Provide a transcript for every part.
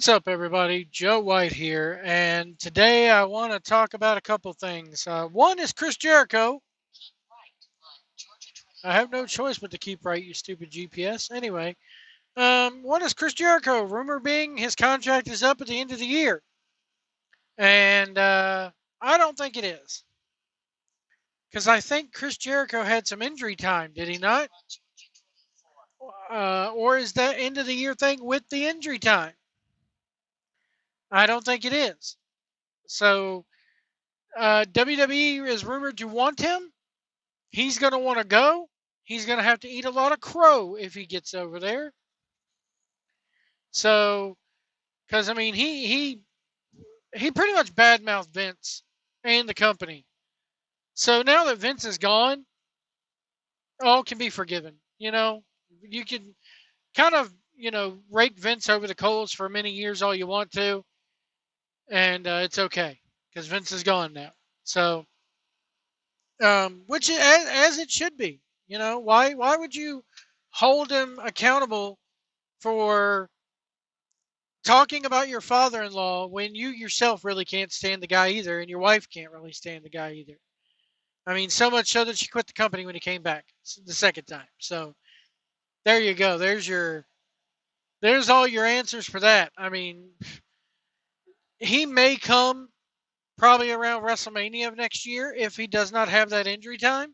What's up, everybody? Joe White here, and today I want to talk about a couple things. One is Chris Jericho. I have no choice but to keep right, you stupid GPS. Anyway, one is Chris Jericho. Rumor being his contract is up at the end of the year, and I don't think it is, because I think Chris Jericho had some injury time. Did he not? Or is that end of the year thing with the injury time? I don't think it is. So WWE is rumored to want him. He's going to want to go. He's going to have to eat a lot of crow if he gets over there. So, because I mean, he pretty much badmouthed Vince and the company. So now that Vince is gone, all can be forgiven. You can kind of rake Vince over the coals for many years all you want to, and it's okay because Vince is gone now. So, which as it should be. Why would you hold him accountable for talking about your father-in-law when you yourself really can't stand the guy either, and your wife can't really stand the guy either? I mean, so much so that she quit the company when he came back the second time. So there you go. There's all your answers for that. I mean, he may come probably around WrestleMania of next year if he does not have that injury time.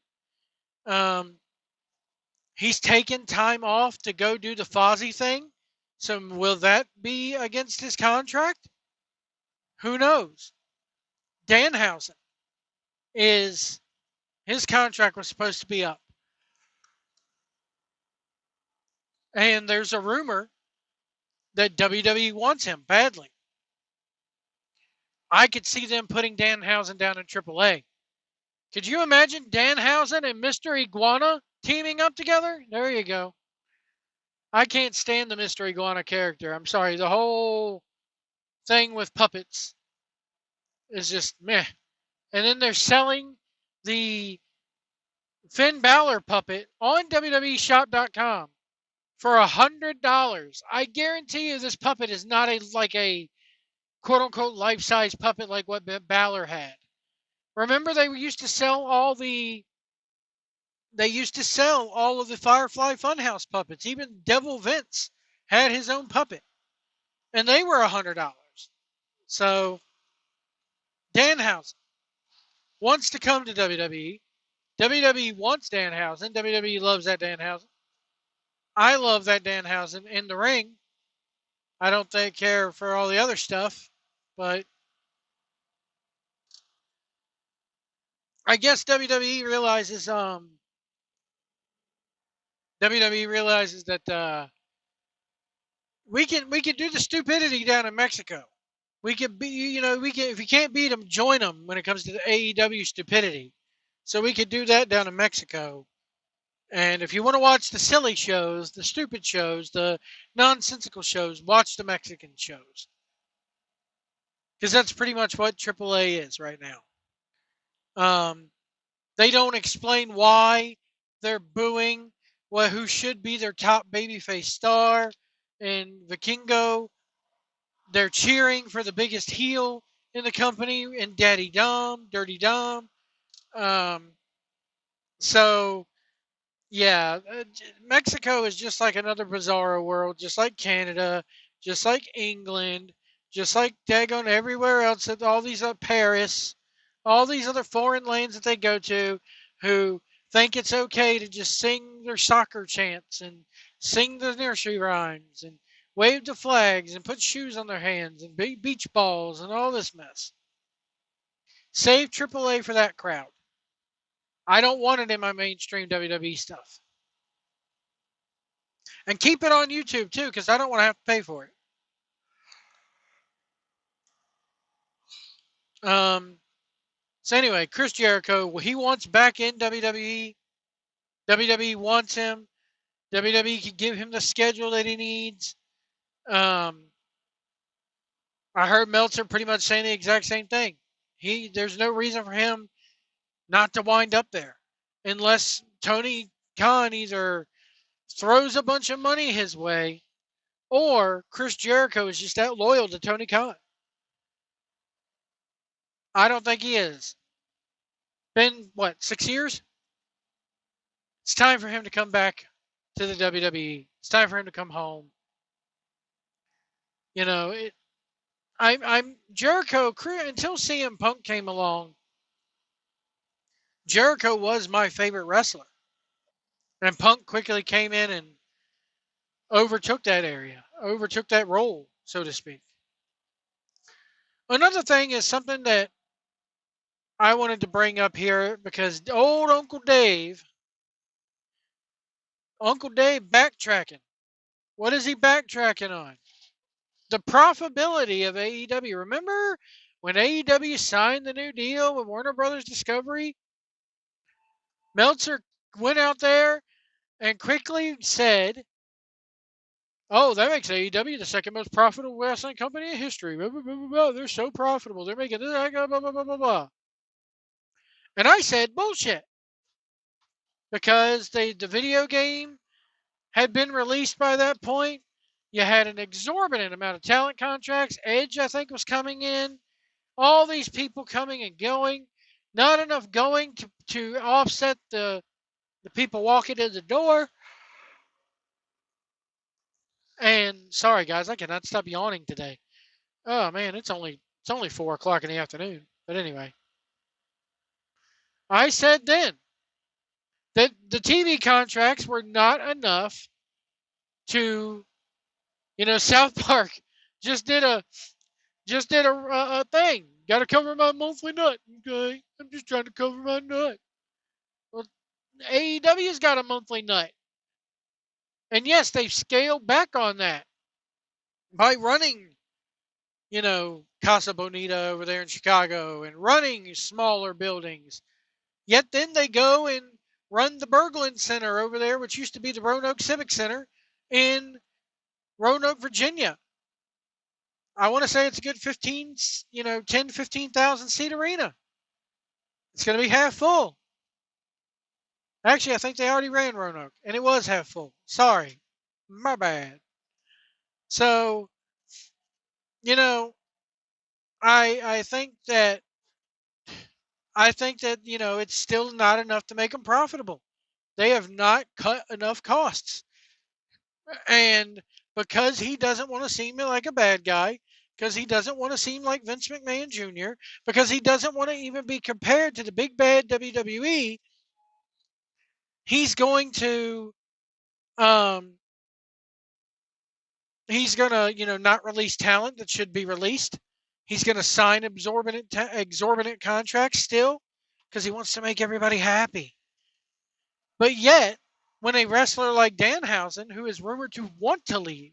He's taken time off to go do the Fozzy thing. So will that be against his contract? Who knows? Danhausen is his contract was supposed to be up. And there's a rumor that WWE wants him badly. I could see them putting Danhausen down in AAA. Could you imagine Danhausen and Mr. Iguana teaming up together? There you go. I can't stand the Mr. Iguana character. I'm sorry. The whole thing with puppets is just meh. And then they're selling the Finn Balor puppet on WWEshop.com for $100. I guarantee you this puppet is not like a quote unquote life size puppet like what Balor had. Remember they used to sell all of the Firefly Funhouse puppets. Even Devil Vince had his own puppet. And they were $100. So Danhausen wants to come to WWE. WWE wants Danhausen. WWE loves that Danhausen. I love that Danhausen in the ring. I don't care for all the other stuff, but I guess WWE realizes that we can do the stupidity down in Mexico. We can if you can't beat them, join them when it comes to the AEW stupidity. So we could do that down in Mexico. And if you want to watch the silly shows, the stupid shows, the nonsensical shows, watch the Mexican shows. Because that's pretty much what AAA is right now. They don't explain why they're booing who should be their top babyface star in Vikingo. They're cheering for the biggest heel in the company in Daddy Dom, Dirty Dom. So, yeah, Mexico is just like another bizarro world, just like Canada, just like England, just like daggone everywhere else, at all these Paris, all these other foreign lands that they go to, who think it's okay to just sing their soccer chants and sing the nursery rhymes and wave the flags and put shoes on their hands and beach balls and all this mess. Save AAA for that crowd. I don't want it in my mainstream WWE stuff. And keep it on YouTube too, because I don't want to have to pay for it. So anyway, Chris Jericho, he wants back in WWE. WWE wants him. WWE can give him the schedule that he needs. I heard Meltzer pretty much saying the exact same thing. There's no reason for him not to wind up there, unless Tony Khan either throws a bunch of money his way or Chris Jericho is just that loyal to Tony Khan. I don't think he is. Been, 6 years? It's time for him to come back to the WWE. It's time for him to come home. You know, I'm Jericho, until CM Punk came along, Jericho was my favorite wrestler. And Punk quickly came in and overtook that area, overtook that role, so to speak. Another thing is something that I wanted to bring up here because old Uncle Dave backtracking. What is he backtracking on? The profitability of AEW. Remember when AEW signed the new deal with Warner Brothers Discovery? Meltzer went out there and quickly said, "Oh, that makes AEW the second most profitable wrestling company in history. Blah, blah, blah, blah, blah. They're so profitable. They're making this, blah, blah, blah, blah, blah." And I said, bullshit. Because the video game had been released by that point. You had an exorbitant amount of talent contracts. Edge, I think, was coming in. All these people coming and going. Not enough going to offset the people walking in the door. And sorry guys, I cannot stop yawning today. Oh man, it's only 4 o'clock in the afternoon. But anyway, I said then that the TV contracts were not enough to, South Park just did a thing. Got to cover my monthly nut. Okay, I'm just trying to cover my nut. Well, AEW's got a monthly nut, and yes, they've scaled back on that by running, Casa Bonita over there in Chicago and running smaller buildings. Yet then they go and run the Berglund Center over there, which used to be the Roanoke Civic Center in Roanoke, Virginia. I want to say it's a good 10 to 15,000 seat arena. It's going to be half full. Actually, I think they already ran Roanoke, and it was half full. Sorry. My bad. So, you know, I think that it's still not enough to make them profitable. They have not cut enough costs. And because he doesn't want to seem like a bad guy, because he doesn't want to seem like Vince McMahon Jr., because he doesn't want to even be compared to the big bad WWE, he's going to not release talent that should be released. He's going to sign exorbitant contracts still because he wants to make everybody happy. But yet, when a wrestler like Danhausen, who is rumored to want to leave,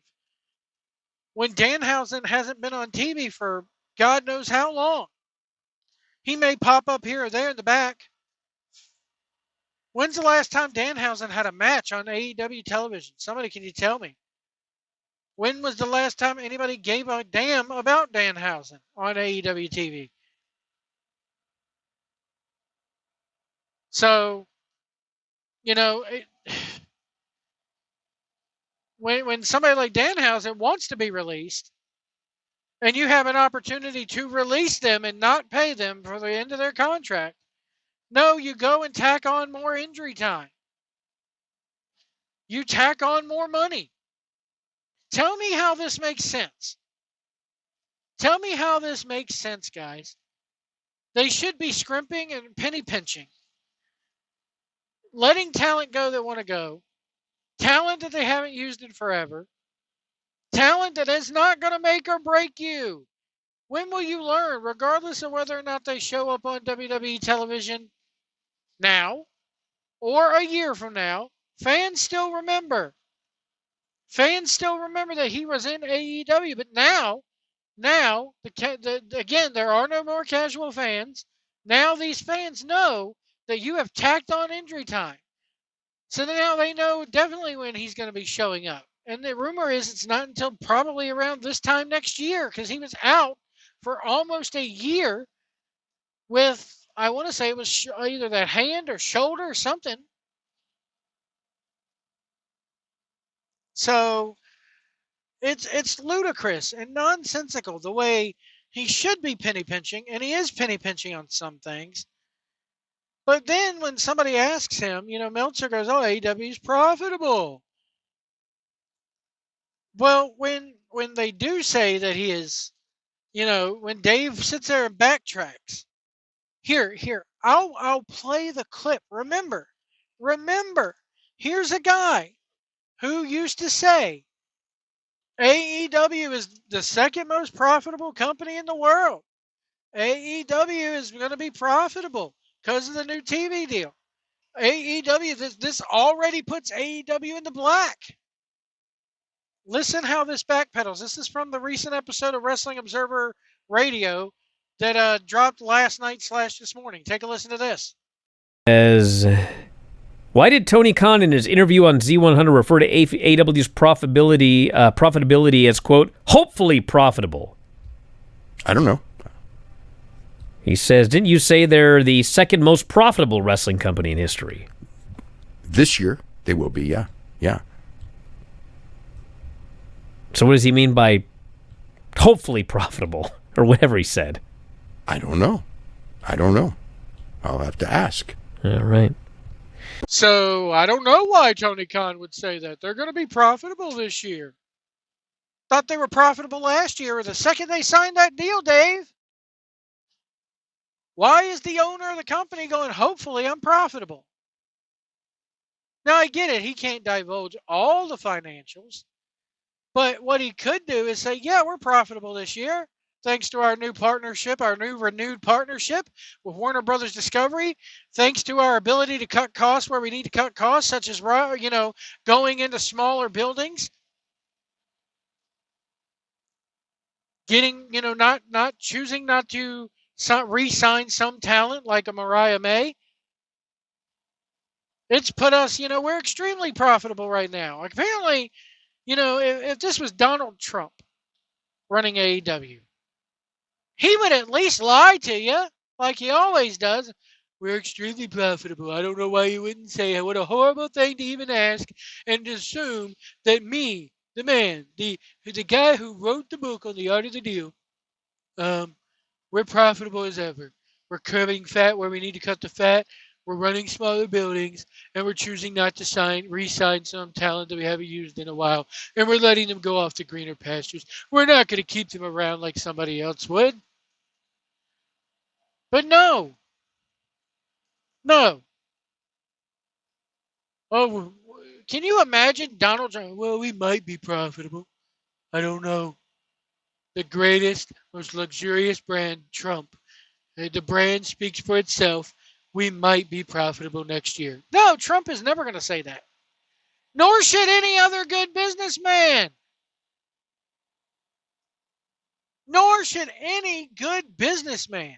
when Danhausen hasn't been on TV for God knows how long, he may pop up here or there in the back. When's the last time Danhausen had a match on AEW television? Somebody, can you tell me? When was the last time anybody gave a damn about Danhausen on AEW TV? So, when somebody like Danhausen wants to be released, and you have an opportunity to release them and not pay them for the end of their contract, no, you go and tack on more injury time. You tack on more money. Tell me how this makes sense. Tell me how this makes sense, guys. They should be scrimping and penny pinching. Letting talent go that want to go. Talent that they haven't used in forever. Talent that is not going to make or break you. When will you learn, regardless of whether or not they show up on WWE television now or a year from now? Fans still remember. Fans still remember that he was in AEW, but now, again, there are no more casual fans. Now these fans know that you have tacked on injury time. So now they know definitely when he's going to be showing up. And the rumor is it's not until probably around this time next year because he was out for almost a year with, I want to say it was either that hand or shoulder or something. So It's ludicrous and nonsensical the way he should be penny pinching, and he is penny pinching on some things. But then when somebody asks him, Meltzer goes, "Oh, AEW is profitable." Well, when they do say that he is, when Dave sits there and backtracks, here, I'll play the clip. Remember, here's a guy who used to say AEW is the second most profitable company in the world. AEW is going to be profitable because of the new TV deal. AEW, this already puts AEW in the black. Listen how this backpedals. This is from the recent episode of Wrestling Observer Radio that dropped last night / this morning. Take a listen to this. Why did Tony Khan in his interview on Z100 refer to AEW's profitability as, quote, hopefully profitable? I don't know. He says, didn't you say they're the second most profitable wrestling company in history? This year, they will be, yeah. Yeah. So what does he mean by hopefully profitable, or whatever he said? I don't know. I'll have to ask. All right. So I don't know why Tony Khan would say that. They're going to be profitable this year. Thought they were profitable last year or the second they signed that deal, Dave. Why is the owner of the company going, hopefully I'm profitable? Now, I get it. He can't divulge all the financials. But what he could do is say, yeah, we're profitable this year, thanks to our new renewed partnership with Warner Brothers Discovery, thanks to our ability to cut costs where we need to cut costs, such as, going into smaller buildings, getting, not choosing not to re-sign some talent like a Mariah May. It's put us, we're extremely profitable right now. Apparently, if this was Donald Trump running AEW, he would at least lie to you like he always does. We're extremely profitable. I don't know why you wouldn't say it. What a horrible thing to even ask and assume that me, the man, the guy who wrote the book on the art of the deal, we're profitable as ever. We're curbing fat where we need to cut the fat. We're running smaller buildings, and we're choosing not to re-sign some talent that we haven't used in a while, and we're letting them go off to greener pastures. We're not going to keep them around like somebody else would. But no. Oh, can you imagine Donald Trump? Well, we might be profitable. I don't know. The greatest, most luxurious brand, Trump. The brand speaks for itself. We might be profitable next year. No, Trump is never going to say that. Nor should any other good businessman. Nor should any good businessman.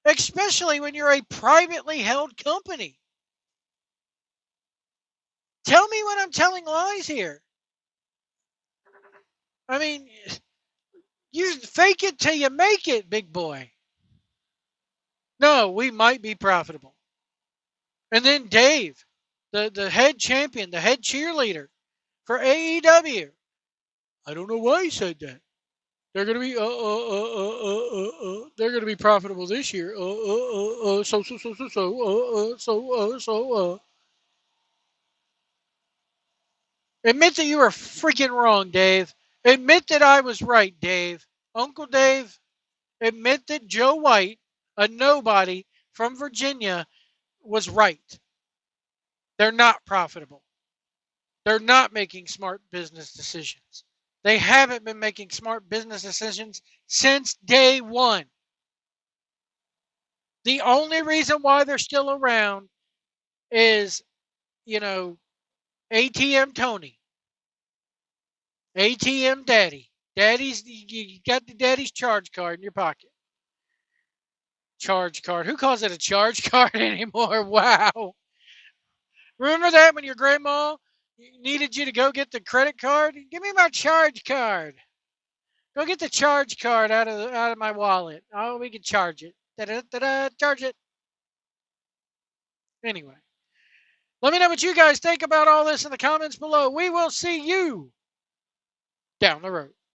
Especially when you're a privately held company. Tell me when I'm telling lies here. I mean, you fake it till you make it, big boy. No, we might be profitable. And then Dave, the head champion, the head cheerleader for AEW. I don't know why he said that. They're going to be they're going to be profitable this year. Admit that you were freaking wrong, Dave. Admit that I was right, Dave. Uncle Dave, admit that Joe White, a nobody from Virginia, was right. They're not profitable. They're not making smart business decisions. They haven't been making smart business decisions since day one. The only reason why they're still around is, ATM Tony, ATM Daddy. You got the daddy's charge card in your pocket. Charge card. Who calls it a charge card anymore? Wow. Remember that when your grandma needed you to go get the credit card? Give me my charge card. Go get the charge card out of my wallet. Oh, we can charge it. Da-da-da-da, charge it. Anyway, let me know what you guys think about all this in the comments below. We will see you down the road.